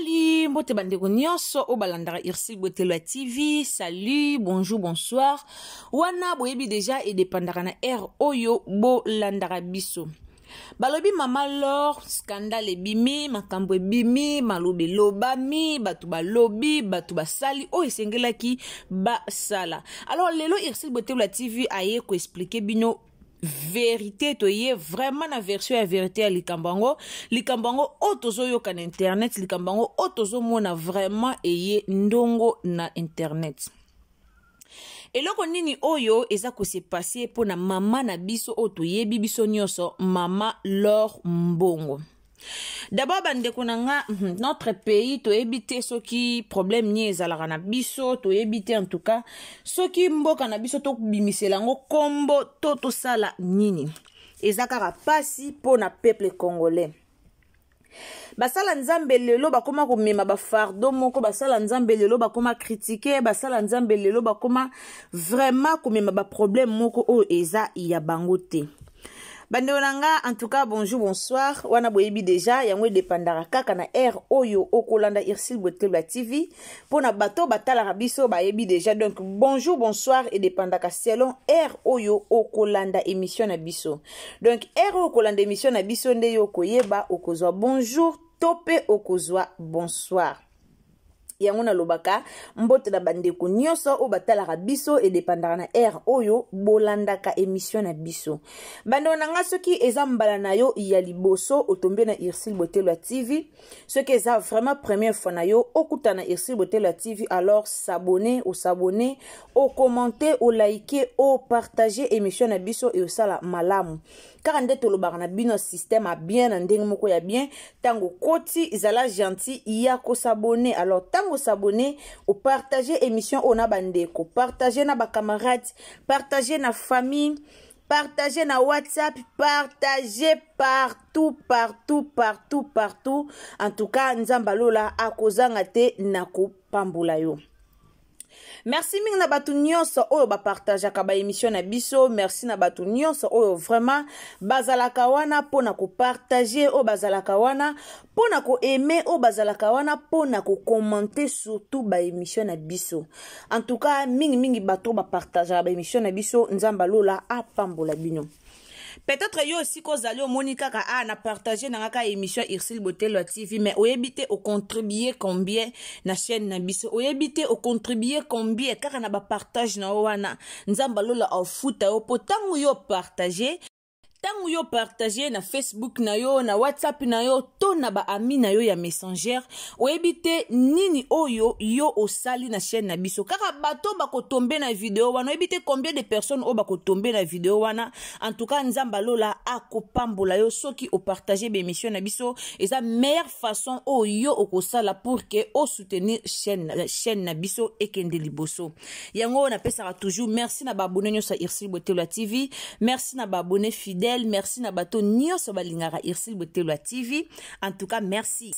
Salut, mbote bandeko nyonso o balandara Irsil Botelo TV. Salut, bonjour, bonsoir. Wana boyebi déjà et dépendara na R oyo bo landara biso. Balobi mama lor scandale bimi makambo bimi malobe lobami batu balobi batu basali o esengelaki ba sala. Alors lelo Irsil Botelo TV aye ko expliquer bino vérité to ye vraiment na version ya vérité ya likambango otozo yoka na internet likambango otozo mona vraiment eye ndongo na internet. Eloko nini oyo eza ko se passer po na mama na biso oto yebi biso nyonso mama Laure Mbongo. D'abord bandeko nanga notre pays to ebite soki problème ni ezalaka na biso to ebite en tout cas soki mboka na biso to bimiselango kombo to sala nini ezakara pasi po na peuple congolais. Basala nzambe lelo bakoma komema ba fardo moko basala nzambe lelo bakoma critiquer basala nzambe lelo bakoma vraiment komema ba problème moko o eza ya bangote. Bandeonanga, en tout cas, bonjour, bonsoir. Wana boyebi déjà, yango dépendara kaka na R oyo okolanda Irsil Botelo TV. Pona bato batala rabiso bayebi déjà. Donc, bonjour, bonsoir et dépendaka selon R oyo okolanda émission na biso. Donc, R okolanda émission na biso nde yo koyeba okozwa bonjour, tope okozwa bonsoir. Yango na lobaka mbote na bandeko nyonso o batala biso et dépendara na R oyo bolandaka émission na biso. Bando nanga soki eza mbala na yo ya liboso otombe na Irsil Botelo TV. Soki eza vraiment première fois na yo okuta na Irsil Botelo TV, alors s'abonner ou commenter ou liker ou partager émission na biso et osala malamu. Car nde tolobaka na bino système a bien ndenge moko ya bien tango koti izala gentil ya ko s'abonner. Alors tango s'abonner ou partager émission on a bandeko, partager na ba camarades, partager na famille, partager na WhatsApp, partager partout. En tout cas nzamba lola akozanga te na ko pambola yo. Merci ming na batu nyonso oyo ba partage ka ba émission na biso. Merci na batu nyonso oyo vraiment bazalaka wana pona ko partager o bazalaka wana pona ko aimer o bazalaka wana pona ko commenter surtout ba émission na biso. En tout cas mingi batu ba partage ba émission na biso nzamba lola apambola bino. Peut-être yo aussi kozali Monica ka na partager na ngaka émission Irsil Botelo TV, mais oyebite o contribuer combien na chaîne na biso oyebite o contribuer combien car na ba partage na wana nzamba lola au futa yo potangu yo partager. Tango yo partager na Facebook na yo, na WhatsApp na yo, to na ba ami na yo ya Messenger, oyebite nini oyo yo osali na chaîne na biso. Kaka bato bako tomber na vidéo wana, oyebite combien de personnes o bako tomber na vidéo wana. En tout cas, nzamba lola akopambola yo soki o partager be émission na biso, et sa meilleure façon o yo okosala pour que o soutenir chaîne na biso et kende liboso. Yango na pesa toujours merci na ba abonné nyo sa Irsil Botelo TV, merci na ba abonné fidèle. Merci na bato nyonso balingaka Irsil Botelo TV. En tout cas, merci.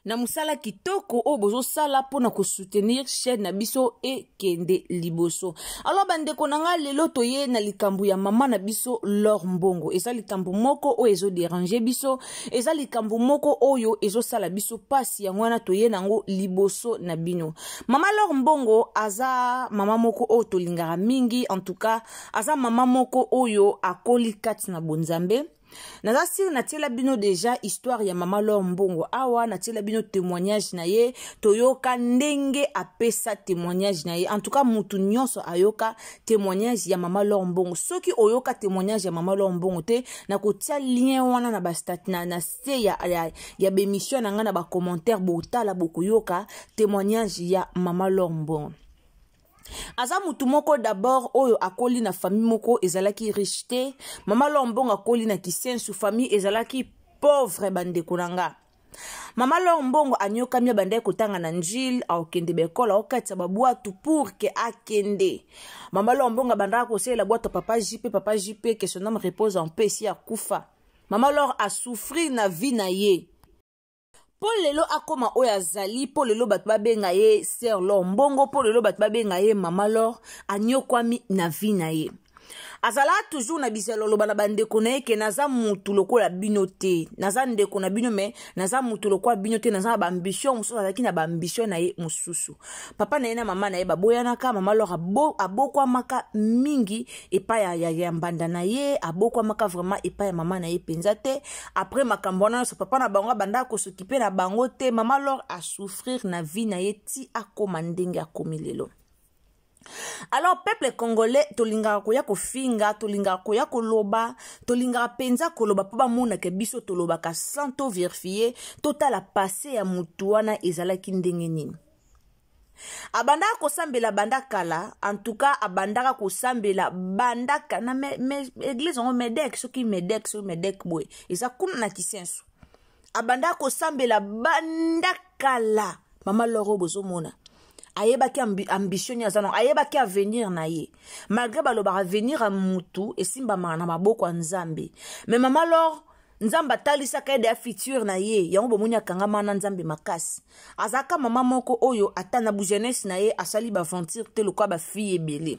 Na musala kitoko o bozo sala pona ko soutenir chaîne na biso e kende liboso. Alors bandeko nanga lelo toye na likambu ya mama na biso Laure Mbongo. Eza likambu moko o ezo déranger biso, eza likambu moko oyo ezo sala biso pasi ya ngwana toye nango liboso na bino. Mama Laure Mbongo aza mama moko o tolingaka mingi, en tout cas aza mama moko oyo akoli kati na bonzambe. Nazasi na tela bino déjà histoire ya mama Laure Mbongo awa na tela bino témoignage na ye toyoka ndenge apesa témoignage na ye. En tout cas mutu nyonso ayoka témoignage ya mama Laure Mbongo. Soki oyoka témoignage ya mama Laure Mbongo te na kotia lien wana na ba stat na se ya bémission na nga na ba commentaire botala bokoyoka témoignage ya mama Laure Mbongo. Aza mutu moko d'abord oyo akoli na famille moko ezalaki riche te. Mama Laure Mbongo akoli na kisensu famille ezalaki pauvre bandeko nanga. Mama Laure Mbongo anyokami bandai kotanga na njil akende bekola okatisa babwatu pour que akende. Mama Laure Mbongo bandaka kosela bwatu papa JP que son âme repose en paix si akufa. Mama Laure a souffrir na vie na ye. Paul lelo akoma oya zali, Paul lelo bat babenga ye Sœur Laure Mbongo, Paul lelo bat babenga ye Mama Laure, anyokwami na vie na ye. azala toujours na biselo loba na bandeko na ye ke naza mutu lokola bino te naza ndeko na bino me naza mutu lokola bino te naza ba ambition mususu azalaki na ba ambition na ye mususu papa na ye na mama na ye baboyanaka mama lor abokwamaka mingi epai ya mbanda na ye abokwamaka vraiment epai ya mama na ye penza te après makambo wana so papa na bango banda kosokipe na bango te mama lor a souffrir na vie na ye ti akoma ndenge akomi lelo. Alors peuple congolais tolingaka koya kofinga tolingaka koya koloba tolingaka penza koloba po bamona ke biso tolobaka sans to vérifier totala passé ya mutu wana ezalaki ndenge nini. Abandaka kosambela bandakala en tout cas abandaka kosambela bandaka na église on medek soki medek boy eza kuna na kisenso abandaka kosambela bandakala mama loro bozomona ayebaki ambition ya zano ayebaki avenir na ye malgré baloba avenir a mutu esimba na maboko ya nzambe mais mama lor nzamba talisaka ede ya futur na ye yango bomoni akangama na nzambe makasi azaka mama moko oyo ata na bu jeunesse na ye asali ba aventure te lokwa ba fille ebele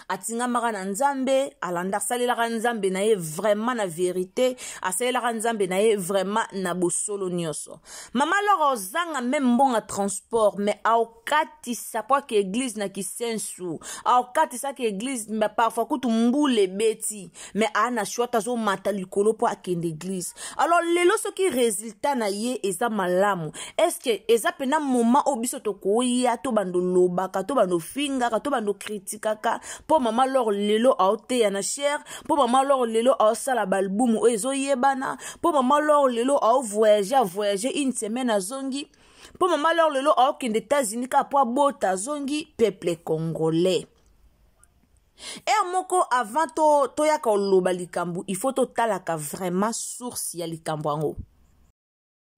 atingamaka na nzambe alanda asalelaka nzambe na ye vraiment na vérité asalelaka nzambe na ye vraiment na bosolo nyonso mama lor ozanga même mbonga transport mais aokatisa po ke église na kisensu aokatisa ke église parfois kutu mbule beti mais ana shota zo mata likolo po akende église alors lelo soki résultat na ye eza malamu est-ce que eza pena moment obiso tokoya to bando lobaka to bando fingaka to bando kritikaka po mama lor lelo aote ya na cher po mama lor lelo aosala balbumu o ezoyebana po mama lor lelo voyager une semaine à zongi po mama lor lelo aokende États-Unis ka po abota zongi peuple congolais et moko avant to yaka oloba likambu il faut totalaka vraiment source ya likambu yango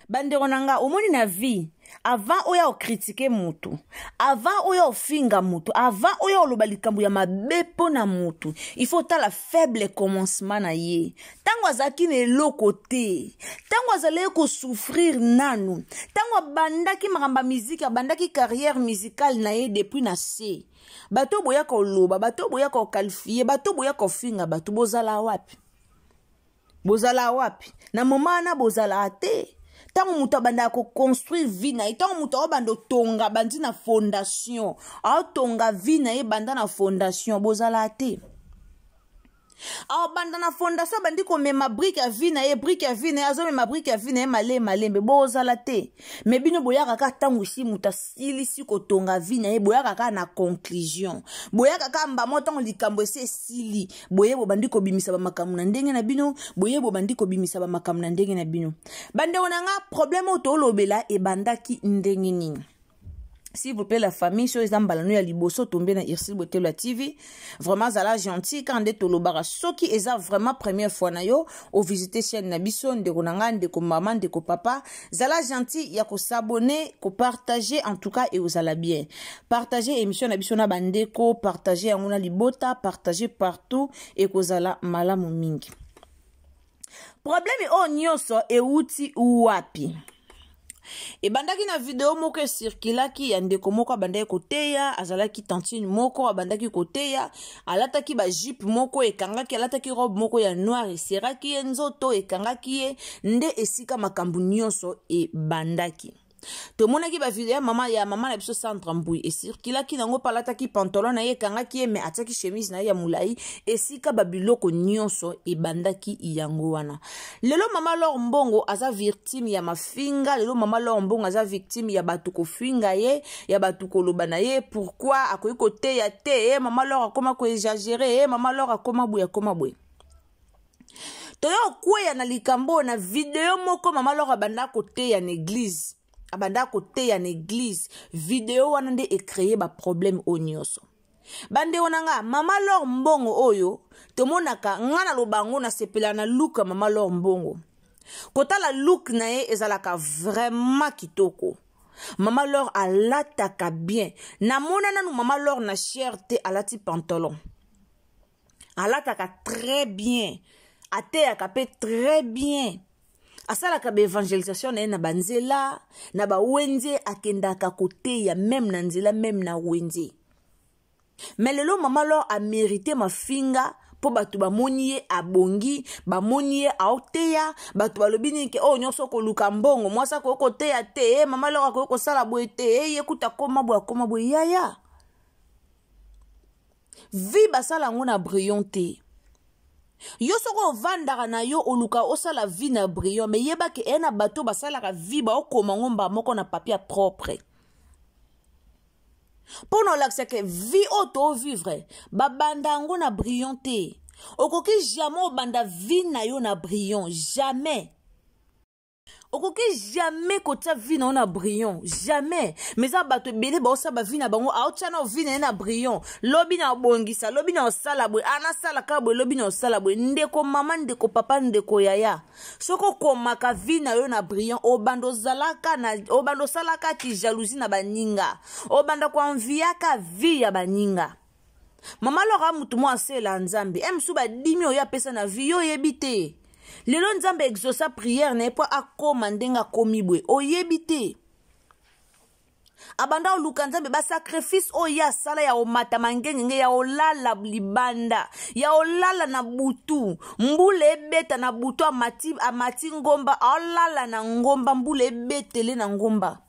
bandeko nanga omoni na vie avant oya okritike mutu avant oya ofinga mutu avant oya oloba likambu ya mabe pona mutu il faut tala faible commencement na ye tango azaki na eloko te tango azali kosouffrir nanu tango abandaki makambo ya miziki abandaki carrière musicale na ye depuis na se bato boya koloba bato boya kokalifie bato boya kofinga bato bozala wapi na momana bozala te tango mutu abanda ko construire vie na ye tango mutu abanda tonga bandi na fondation aotonga vie na ye banda na fondation bozala te banda na fondation bandi ko mema brique ya vie na ye azo mema brique ya vie na ye malembe bozala te mais bino boyaka ka tango si mutu asilisi kotonga vie na ye boyaka ka na conclusion boyaka ka mbamo tango likambo esi esili boye bandi ko bimisa ba makambo na ndenge na bino boye bandi ko bimisa ba makambo na ndenge na bino bande onanga problème oto olobela e bandaki ndenge nini. S'il vous plaît, la famille, sur les ambalano ya liboso tombé na Irsil Botelo TV. Vraiment, zala gentil quand de tolobara. Soki eza vraiment première fois na yo, au visiter chaîne Nabiso, ndeko nanga, ndeko maman, ndeko papa. Zala gentil, ya ko s'abonner, ko partager, en tout cas, et vous allez bien. Partager émission Nabiso na bandeko, partager anguna libota, partager partout, et ko zala malamu mingi. Problème o nyoso e uti uwapi. E bandaki na video moko circulaki ya ndeko moko abandaki koteya azalaki tantine moko abandaki koteya alataki ba jupe moko ekangaki alataki robe moko ya noir eseraki ye nzoto ekangaki ye nde esika makambu nyonso e bandaki tomonaki ba video ya mama na biso centre mbui esirkilaki nango palataki pantalon na ye kangaki ye me ataki chemise na ye ya mulai esika babiloko nyonso ebandaki yango wana lelo mama lor mbongo aza victime ya mafinga lelo mama lor mbongo aza victime ya batu kofinga ye ya batu koloba na ye pourquoi akoyi koteya te mama lor akoma ko exagérer mama lor akoma boye toyo kweya na likambo na video moko mama lor abanda koteya na église abanda kote ya église video wana nde créer ba problème o nyonso bande onanga mama lor mbongo oyo tomonaka ngana lobango na sepela na look mama lor mbongo kotala look na ye ezalaka vraiment kitoko mama lor alataka bien na mona nanu mama lor na cherté alati pantalon alataka très bien ateyaka pe très bien asalaka ba evangelisation na ye na banzela na ba wenze akendaka koteya même na nzela même na wenze Mais lelo maman leur a mérité ma finga po batu ba moniye abongi ba moniye aoteya batu ba lobini ke o nyoso ko luka mbongo mwasa ko ko teya te maman leur ko ko sala boye te yekuta koma boye yaya vi basala ngona brillante yo soko vandaka na yo oluka osala vie na brillant mais yeba ke ena bato basala ka vie ba okoma ngomba moko na papier propre. Pour nous l'accès que vie auto vivre babanda ngo na brillanté okoki jamais obanda vie na yo na brillant jamais okoki jamais kota vie na yo na brillant jamais mais ça bato belé ba osa ba vie na bango aocha na vie na brillant lobi na bongisa lobi na osala boy ana sala ka boy lobi na osala boy ndeko mama ndeko papa ndeko yaya soko komaka vie na yo na brillant obando zalaka na obando salaka ki jalousie na baninga obanda kwa enviaka vie ya baninga mama lora mutu mo asela nzambe emsu ba dimi oya pesa na vie yo yebite lelo nzambe exauça prière na po akoma ndenga komibwe oyebite abanda oluka nzambe ba sacrifice oya sala ya omata mangenge ya olala libanda ya olala na butu mbule ebeta na butu amati ngomba olala na ngomba mbule ebetele na ngomba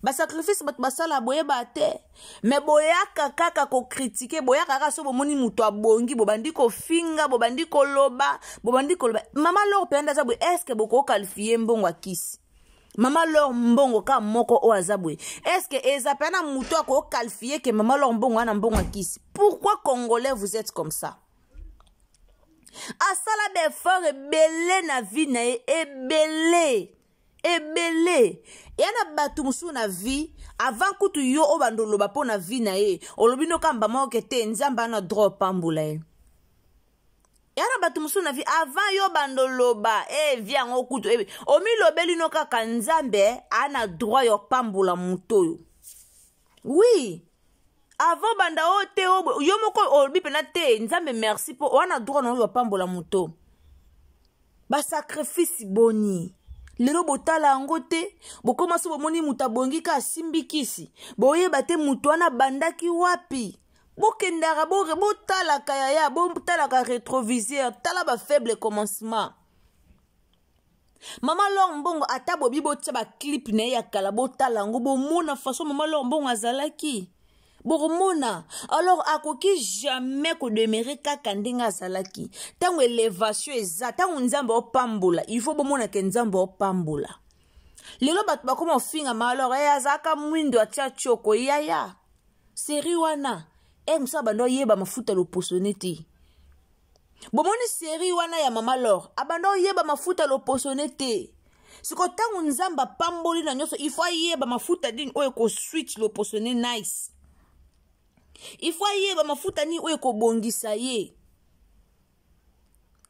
ba sacrifice bat basala boyeba te mais boyaka kaka ko critiquer boyaka kaka so bomoni mutu abongi bobandi ko finga bobandi ko loba mama leur penda za boy est-ce que boko qualifier mbongo akisi mama leur mbongo ka moko o azabwe est-ce que ezapena mutu ko qualifier que mama leur mbongo ana mbongo akisi pourquoi congolais vous êtes comme ça asala d'effort ebele na vie na ebele yana batu musu na vie avant kutu yo obandolo ba pona vie na ye olobino kamba moke te nzamba na drop pambula ye yana batu musu na vie avant yo bandolo ba vient okutu omi lobeli no kaka nzambe ana droit yo pambula mutoyo oui avant banda o te yo moko olobi pena te nzambe merci po wana droit no yo pambula muto ba sacrifice boni lelo botala yango te bokoma so bomoni muta bongi ka simbikisi boyeba te mutu wana bandaki wapi bokendaka botalaka yaya botalaka rétroviseur tala ba faible commencement mama leur mbongo ata bobi botia ba clip na ya kala botala yango bomona façon mama leur mbongo azalaki boromona alors akoki jamais ko demeurer kaka ndenga azalaki tango élévation eza tango nzambe opambola il faut bomona ke nzambe opambola lelo bato bakoma ofinga ma alors azaka mwindo atia choko yaya série wana musa bando yeba mafuta loposone te bomoni série wana ya mama alors abando yeba mafuta loposone te siko tango nzambe pamboli na nyoso il faut yeba mafuta ding oyo ko switch loposone nice il faut yeba mafuta ni oyo ko bongisa ye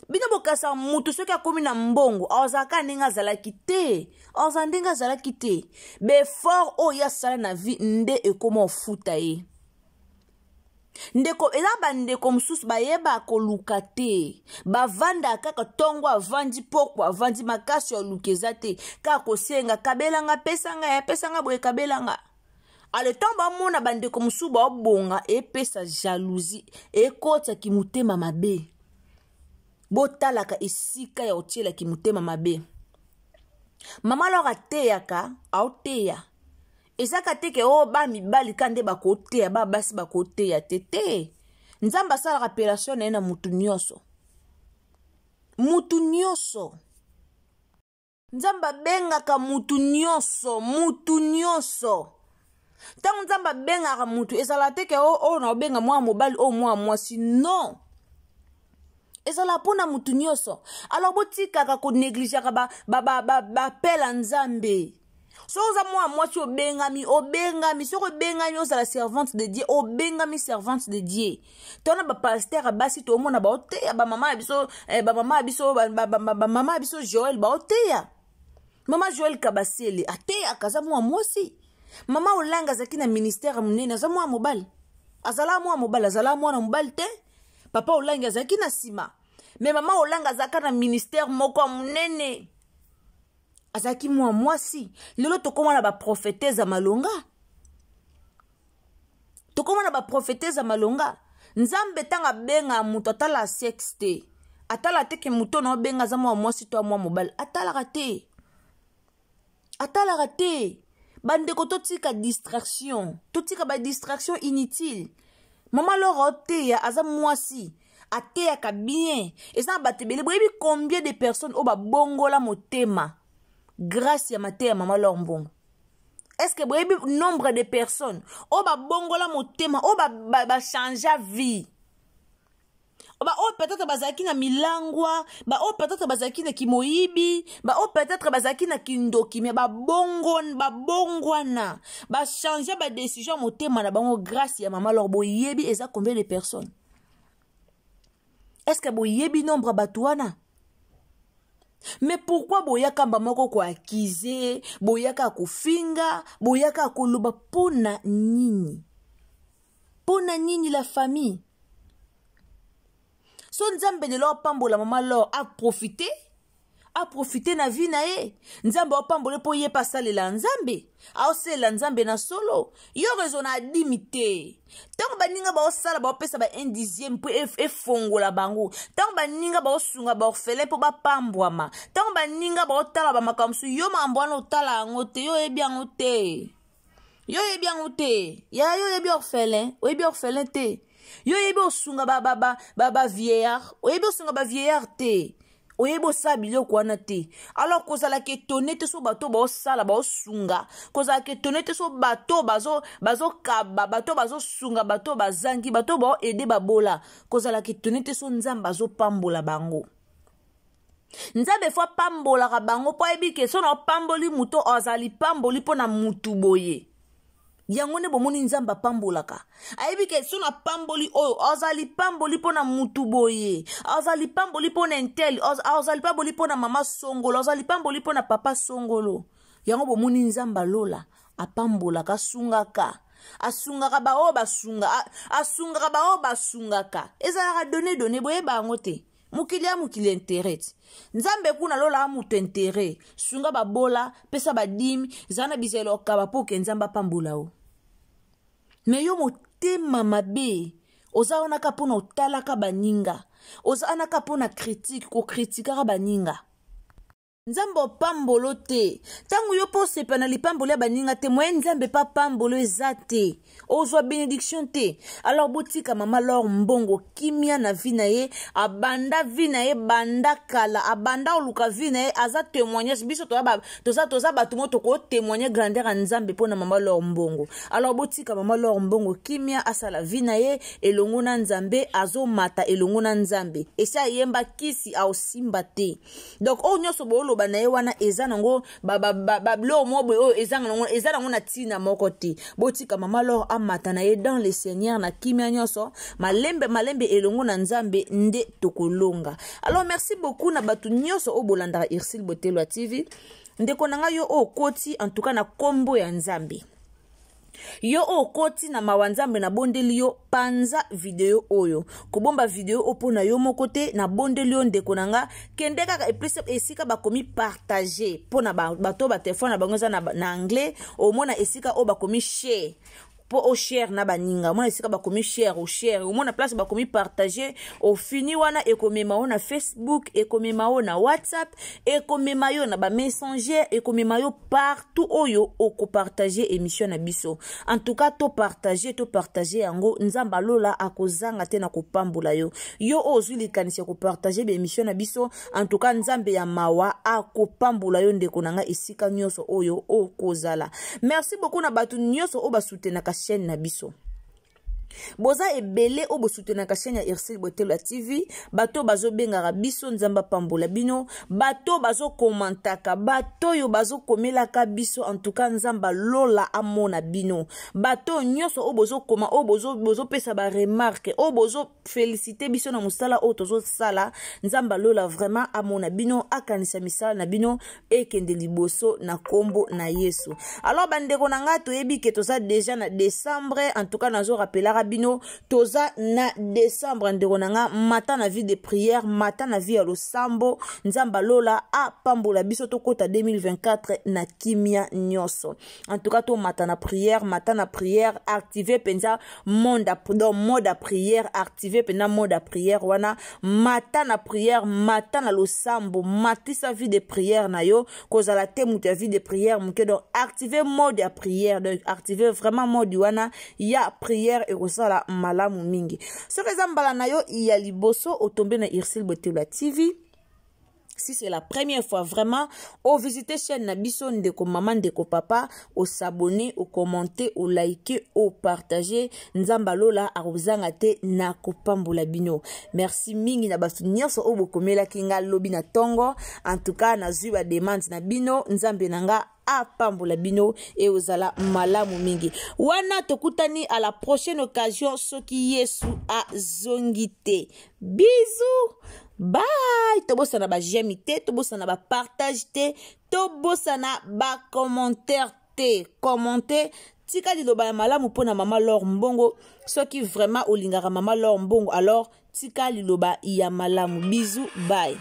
bino bokasa mutu soki akomi na mbongo azaka ndenge azalaki te azandenga azalaki te befort oyo asala na vie nde ekoma ofuta ye ndeko eza bandeko mosusu bayeba koluka te bavanda kaka tongo avandi poko avandi makasi oluka eza te kaka kosenga kabelanga pesanga boye kabelanga ale temps bamona bandeko mosusu baobonga epesa jalousie ekotaki motema mabe botalaka esika ya otielaki motema mabe mama lor ateyaka aoteya ezaka te ke o ba mibali kande bakoteya ba basi bakoteya te nzambe asalaka relation na ye na mutu nyonso nzambe abengaka mutu nyonso tango nzambe abengaka mutu ezala te ke o na obenga mwa mobali o mwa mwasi non ezala pona mutu nyonso alors botikaka ko négligeaka ba pela nzambe so oza mwa mwasi obengami soko obengami ozala servante de Dieu obengami servante de Dieu tona ba pasteur basi to mona ba oteya ba mama biso mama biso Joël ba oteya mama Joël Kabasele ateya kaza mwa mwasi mama olanga zaki na ministère munene aza mwa mobali azala mwana mobali te papa olanga zaki na sima mais mama olanga zaka na ministère moko munene azaki mwa mwasi lelo tokoma na ba prophétesse malonga tokoma na ba prophétesse malonga nzambe tanga benga muto atala sexte atala te ke muto no benga za mwa mwasi to mwa mobali atala raté bandeko totika distraction totika ba distraction inutile mama loro te ya aza mwasi ateya ka bien eza batebele boyebi combien de personnes o ba bongola motema grâce ya mateya mama loro mbongo. Est-ce que boyebi nombre de personnes o ba bongola motema o ba changer vie ba o peut-être bazaki na milangwa ba o peut-être bazaki na kimoyibi ba o peut-être bazaki na kindoki mais ba bongwana ba changer ba décision motema na bango grâce ya mama loro boyebi eza combien de personnes? Est-ce que boyebi nombre batuana? Mais pourquoi boyaka mbamoko ko akize, boyaka kufinga, boyaka kuluba pona nini? Pona nini la famille? So nzambe de lo pambola mama lo a profité na vie na ye. Nzambe opambole po ye pasalela nzambe. A osela nzambe na solo. Yo raison a limité. Tant baninga ba osala ba opesa ba 1/10 po efongola bango. Tant baninga ba osunga ba orfele po ba pambwama. Tant baninga ba otala ba makamsu yo mambwana otala ngote yo ebi ngote. Yo ebi ngote. Ya yo ebi orphelin, o ebi orphelin te. Yo ebi osunga ba vieillard, o ebi osunga ba vieillard te. Oyebo sabile kwana te. Alors kozala ke tonete so bato ba osala ba osunga. Kozala ke tonete so bato bazo kaba, bato bazo sunga, bato bazangi, bato ba ede babola. Kozala ke tonete so nzambe bazo pambola bango. Nzambe fwa pambola ka bango po ebike so na pamboli muto ozali pamboli po na mutu boye. Yango ne bomoni nzamba pambolaka. Ayebi ke sona pamboli oyo ozali pamboli pona mutu boye. Ozali pamboli pona intel, ozali pamboli pona mama songolo, ozali pamboli pona papa songolo. Yango bomoni nzamba lola apambolaka asungaka. Asungaka ba o basunga, asungaka ba o basungaka. Ezalaka donné boye bango te. Mukili intérêt. Nzambe kuna lola amutu intérêt. Sunga babola, pesa badimi, zana bizelo kaba po ke nzamba pambula o. Me yo motema mabe, oza onaka pona otalaka baninga. Oza anaka pona critique, ko kritikaka baninga. Nzambe pambolo te. Tangu yo po sepa na lipambolo ya baninga te, moye nzambe pa pambolo eza te. Ozwa bénédiction te. Alors botika mama lor mbongo kimia na vie na ye, abanda vie na ye banda kala, abanda oluka vie na ye aza témoignage biso toza batu moto ko témoigner grandeur nzambe pona mama lor mbongo. Alors botika mama lor mbongo kimia asala vie na ye elongo na nzambe azo mata elongo na nzambe. Esa yemba kisi au simba te. Donc o nyoso bolo ba na ye wana eza nango blo mobo o eza nango na tina moko te. Botika mama lor amata na ye dans le Seigneur na kimia nyoso malembe elongo na nzambe nde tokolonga. Alors merci beaucoup na batu nyoso o bolandaka Irsil Botelwa TV. Ndeko nanga yo o koti en tout cas na kombo ya nzambe. Yo o koti na mawanzambe na bondeli yo panza video oyo. Kubomba video opo na yo mokote na bondeli yo ndeko nanga kende kaka eplise esika bakomi partager pona bato ba telefone na bango na anglais au mona esika o bakomi share. Po o share na baninga mona esika bakomi share o share o mona place bakomi partager o fini wana ekomema yo na Facebook ekomema yo na WhatsApp ekomema yo na ba messenger ekomema yo partout oyo o ko partager émission na biso. En tout cas to partager yango nzamba lola akozanga te na kopambola yo yo ozwi likanisi ko partager be émission na biso. En tout cas nzambe ya mawa akopambola yo ndeko nanga esika nyoso oyo o kozala. Merci beaucoup na batu nyoso o basutena chaîne na biso. Boza ebele o bosutena ka chaîne ya Irsil Botelwa TV, bato bazo bengaka biso nzamba pambola bino, bato bazo komantaka, bato yo bazo komelaka biso. En tout cas nzamba lola amona bino, bato nyoso o bozo koma o bozo pesa ba remarque o bozo féliciter biso na musala o tozo sala. Nzamba lola vraiment amona bino akanisa misala na bino ekende liboso na kombo na Yesu. Alors bandeko na nga toyebi ke toza déjà na décembre. En tout cas nazo rappeler yaka bino toza na décembre ndeko nanga matin na vie de prière matin na vie ya losambo nzamba lola a pambola biso to kota 2024 na kimia nyonso en tout cas to matin na prière activer penza mode à prière activer penza mode à prière wana matin na prière matin na losambo matisa vie de prière na yo kozala te mutu ya vie de prière muke donc activer mode à prière donc activer vraiment mode wana ya prière et kosala malamu mingi soki eza mbala na yo ya liboso otombe na Ursule Botela TV. Si c'est la première fois vraiment, au visiter chaîne Nabiso ndeko maman ndeko papa, au s'abonner, au commenter, au liker, au partager. Nzamba lola aruzanga te na kopambola bino. Merci mingi na basu nyonso o bokomela kinga lobi na tongo. En tout cas na zuba demande na bino nzambe nanga a pambola bino et ozala malamu mingi. Wana tokutani à la prochaine occasion soki Yesu a zongite. Bisous. Bye. Tobosana ba j'aime te, tobosana ba partage te, tobosana ba commentaire te. Commenter tika liloba ya malamu pona mama Laure Mbongo. Soki vraiment olingara mama Laure Mbongo alors tika liloba ya malamu. Bisous. Bye.